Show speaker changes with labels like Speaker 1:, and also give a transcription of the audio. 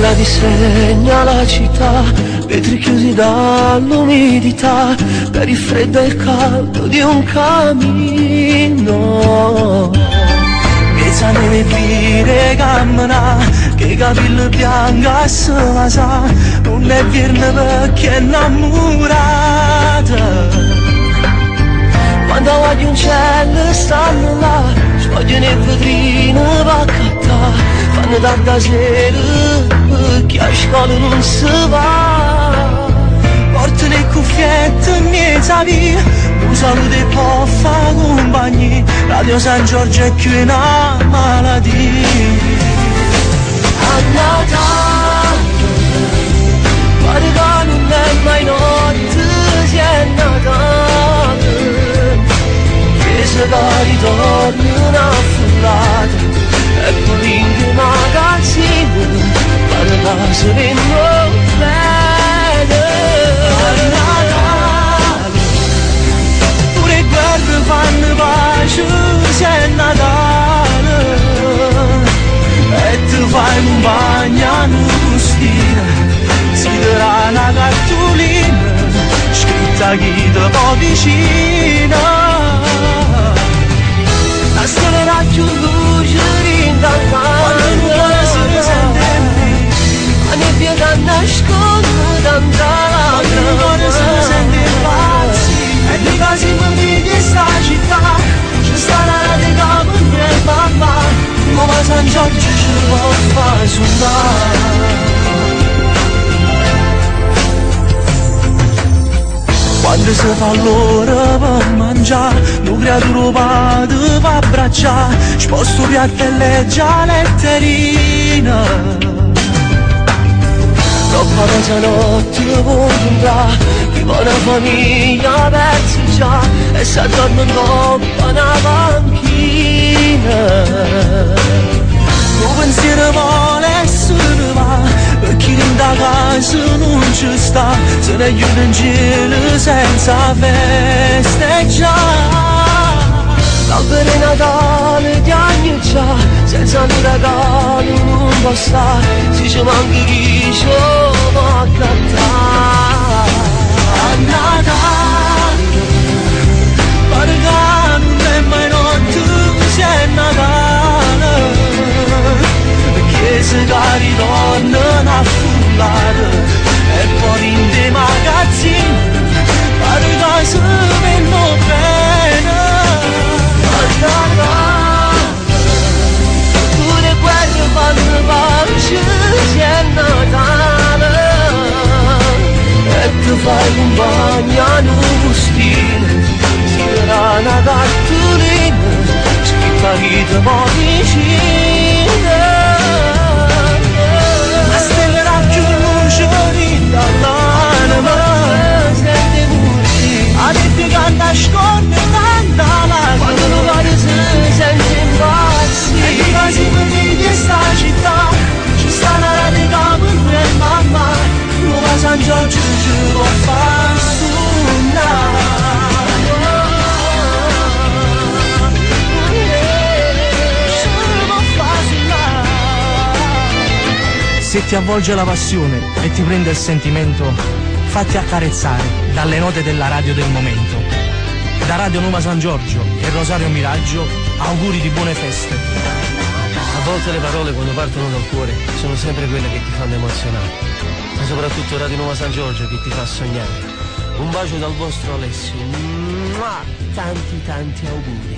Speaker 1: gradi segna la città, vetri chiusi dall'umidità, per il freddo e il caldo di un camino. Mezza neve vire cammina, che i capelli bianchi si vasa, non è verne perché è innamorata. Quando guardi un cielo stanno là, sfogliano il vetrino va cattà, fanno tarda sera perché a scuola non si va. Portano le cuffiette in mezzo a via, un saluto e può fare compagnia, Radio San Giorgio è più una malattia. A Natale, guarda che non è mai notte, si è Natale, che se ritorni una frullata, e poi in magazzino, guarda che se vengono bene. A Natale, pure guerre fanno pace, se è Natale, e ti fai compagna un'ustina, si darà una cartolina, scritta chi te può vicina. La storia più luce rintanata, quando non vuole si risente, la nebbia che nasconde tanta lacrima, quando non vuole si risente pazzi, e di casi mi di sta città, c'è sta la radio che mi è mamma, come San Giorgio ci può fare suonare. Quando si fa l'ora per mangiare, un creatura ti fa abbracciare, sposto piatto e leggia letterina. Troppa mezzanotte può entrare, vivo una famiglia persa già, e si addorma in coppa una panchina. Un pensiero vuole e se ne va, e chi da casa non ci sta, se ne chiude in cielo senza festeggiare. L'albero di Natale di anni già, senza un regalo non può stare, si ci manca chi ci va a cantare. A Natale, pare che non è mai notte, se è Natale, che se ritornano a frullare, e poi in dei magazzini, pare che si vengono bene. A Natale, pure guerre fanno pace, se è Natale, e ti fai compagna un'ustina, si darà una cartolina, scritta chi te può vicina. La stella più luce dall'anima, sente voci, a nebbia che nasconde tanta lacrima, quando lo guardi si sente impazzire, e di casi per di sta città, ci sta una radio che mi è mamma, come San Giorgio ci può far suonare.
Speaker 2: Se ti avvolge la passione e ti prende il sentimento, fatti accarezzare dalle note della radio del momento. Da Radio Nuova San Giorgio e Rosario Miraggio, auguri di buone feste.
Speaker 3: A volte le parole quando partono dal cuore sono sempre quelle che ti fanno emozionare, ma soprattutto Radio Nuova San Giorgio che ti fa sognare. Un bacio dal vostro Alessio, tanti auguri.